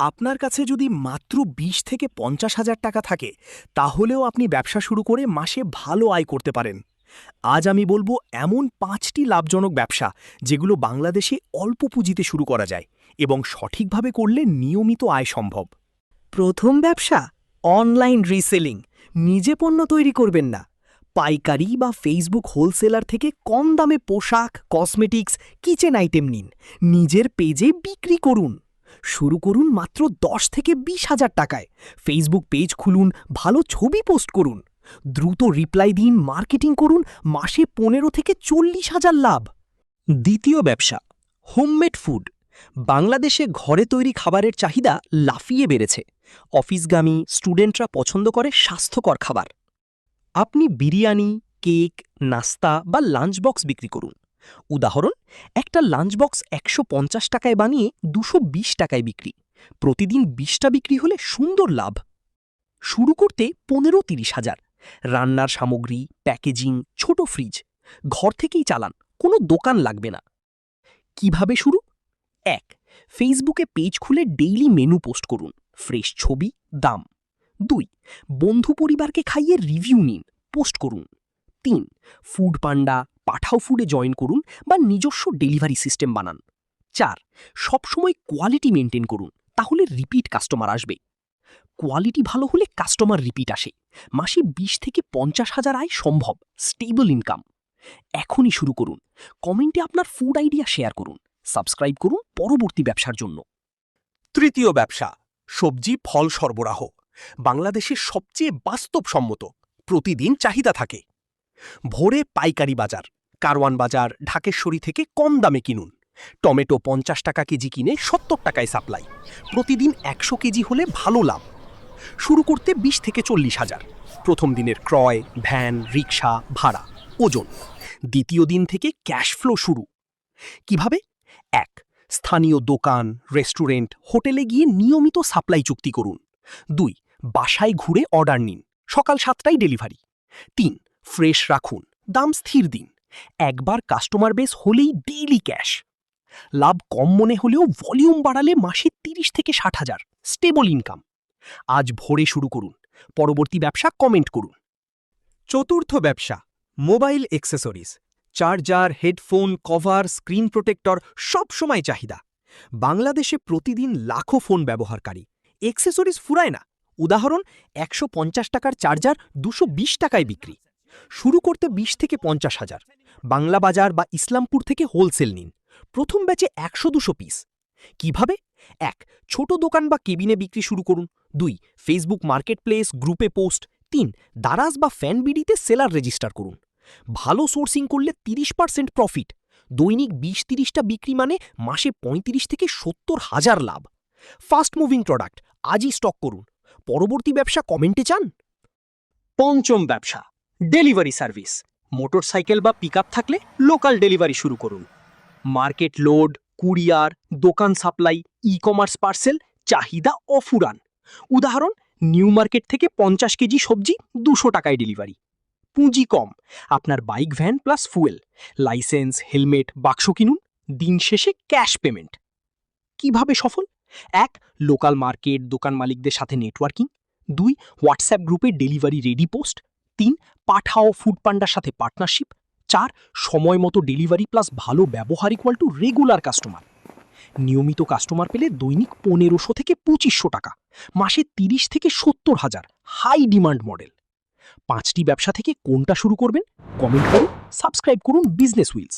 আপনার কাছে যদি মাত্র ২০ থেকে ৫০,০০০ টাকা থাকে তাহলেও আপনি ব্যবসা শুরু করে মাসে ভালো আয় করতে পারেন। আজ আমি বলবো এমন ৫টি লাভজনক ব্যবসা যেগুলো বাংলাদেশে অল্প পুঁজিতে শুরু করা যায় এবং সঠিকভাবে করলে নিয়মিত আয় সম্ভব। প্রথম ব্যবসা অনলাইন রিসেলিং। নিজে পণ্য তৈরি করবেন না, পাইকারি বা ফেসবুক হোলসেলার থেকে কম দামে পোশাক, কসমেটিক্স, কিচেন আইটেম নিন, নিজের পেজে বিক্রি করুন। শুরু করুন মাত্র ১০ থেকে ২০,০০০ টাকায়। ফেসবুক পেজ খুলুন, ভালো ছবি পোস্ট করুন, দ্রুত রিপ্লাই দিন, মার্কেটিং করুন, মাসে ১৫ থেকে ৪০,০০০ লাভ। দ্বিতীয় ব্যবসা হোমমেড ফুড। বাংলাদেশে ঘরে তৈরি খাবারের চাহিদা লাফিয়ে বেড়েছে। অফিসগামী স্টুডেন্টরা পছন্দ করে স্বাস্থ্যকর খাবার। আপনি বিরিয়ানি, কেক, নাস্তা বা লাঞ্চ বক্স বিক্রি করুন। উদাহরণ, একটা লাঞ্চ বক্স ১৫০ টাকায় বানিয়ে ২২০ টাকায় বিক্রি। প্রতিদিন ২০টা বিক্রি হলে সুন্দর লাভ। শুরু করতে ১৫-৩০,০০০। রান্নার সামগ্রী, প্যাকেজিং, ছোট ফ্রিজ। ঘর থেকেই চালান, কোনো দোকান লাগবে না। কিভাবে শুরু? ১. ফেসবুকে পেজ খুলে ডেইলি মেনু পোস্ট করুন, ফ্রেশ ছবি, দাম। ২. বন্ধু পরিবারকে খাইয়ে রিভিউ নিন, পোস্ট করুন। ৩. ফুড পান্ডা, পাঠাও ফুডে জয়েন করুন বা নিজস্ব ডেলিভারি সিস্টেম বানান। ৪. সবসময় কোয়ালিটি মেনটেন করুন, তাহলে রিপিট কাস্টমার আসবে। কোয়ালিটি ভালো হলে কাস্টমার রিপিট আসে। মাসে ২০ থেকে ৫০,০০০ আয় সম্ভব, স্টেবল ইনকাম। এখনই শুরু করুন। কমেন্টে আপনার ফুড আইডিয়া শেয়ার করুন। সাবস্ক্রাইব করুন পরবর্তী ব্যবসার জন্য। তৃতীয় ব্যবসা সবজি ফল সরবরাহ। বাংলাদেশের সবচেয়ে বাস্তবসম্মত, প্রতিদিন চাহিদা থাকে। ভোরে পাইকারি বাজার, কারওয়ান বাজার, ঢাকেশ্বরী থেকে কম দামে কিনুন। টমেটো ৫০ টাকা কেজি কিনে ৭০ টাকায় সাপ্লাই। প্রতিদিন ১০০ কেজি হলে ভালো লাভ। শুরু করতে ২০ থেকে ৪০,০০০। প্রথম দিনের ক্রয়, ভ্যান, রিক্সা, ভাড়া, ওজন। দ্বিতীয় দিন থেকে ক্যাশ ফ্লো শুরু। কিভাবে? ১. স্থানীয় দোকান, রেস্টুরেন্ট, হোটেলে গিয়ে নিয়মিত সাপ্লাই চুক্তি করুন। ২. বাসায় ঘুরে অর্ডার নিন, সকাল ৭টায় ডেলিভারি। ৩. ফ্রেশ রাখুন, দাম স্থির দিন। একবার কাস্টমার বেস হলেই ডেইলি ক্যাশ। লাভ কম মনে হলেও ভলিউম বাড়ালে মাসে ৩০ থেকে ৬০,০০০, স্টেবল ইনকাম। আজ ভোরে শুরু করুন, পরবর্তী ব্যবসা কমেন্ট করুন। চতুর্থ ব্যবসা mobile accessories. Charger, headphone, cover, screen protector সব সময় চাহিদা। বাংলাদেশে প্রতিদিন লাখো ফোন ব্যবহারকারী। অ্যাক্সেসরিজ ফুরায় না। উদাহরণ, ১৫০ টাকার চার্জার ২২০ টাকায় বিক্রি। শুরু করতে ২০ থেকে ৫০,০০০। বাংলা বাজার বা ইসলামপুর থেকে হোলসেল নিন। প্রথম ব্যাচে ১০০-২০০ পিস। কিভাবে? ১. ছোট দোকান বা কেবিনে বিক্রি শুরু করুন। ২. ফেসবুক মার্কেটপ্লেস, গ্রুপে পোস্ট। ৩. দারাজ বা ফ্যান বিডিতে সেলার রেজিস্টার করুন। ভালো সোর্সিং করলে ৩০% প্রফিট। দৈনিক ২০-৩০টা বিক্রি মানে মাসে ৩৫ থেকে ৭০,০০০ লাভ। ফাস্ট মুভিং প্রোডাক্ট, আজই স্টক করুন। পরবর্তী ব্যবসা কমেন্টে চান? পঞ্চম ব্যবসা ডেলিভারি সার্ভিস। মোটরসাইকেল বা পিকআপ থাকলে লোকাল ডেলিভারি শুরু করুন। মার্কেট লোড, কুরিয়ার, দোকান সাপ্লাই, ই কমার্স পার্সেল, চাহিদা অফুরান। উদাহরণ, নিউ মার্কেট থেকে ৫০ কেজি সবজি ২০০ টাকায় ডেলিভারি। পুঁজি কম, আপনার bike, van plus fuel, licence, helmet, বাক্স কিনুন। দিন শেষে ক্যাশ পেমেন্ট। কিভাবে সফল? ১. লোকাল মার্কেট, দোকান মালিকদের সাথে নেটওয়ার্কিং। ২. হোয়াটসঅ্যাপ গ্রুপে ডেলিভারি রেডি পোস্ট। ৩. পাঠাও ফুড পান্ডার সাথে পার্টনারশিপ। ৪. সময় মতো ডেলিভারি প্লাস ভালো ব্যবহার ইকুয়াল টু রেগুলার কাস্টমার। নিয়মিত কাস্টমার পেলে দৈনিক ১৫০০ থেকে ২৫০০ টাকা, মাসে ৩০ থেকে ৭০,০০০। High demand model. ৫টি ব্যবসা থেকে কোনটা শুরু করবেন? কমেন্ট করুন, সাবস্ক্রাইব করুন বিজনেস উইলস।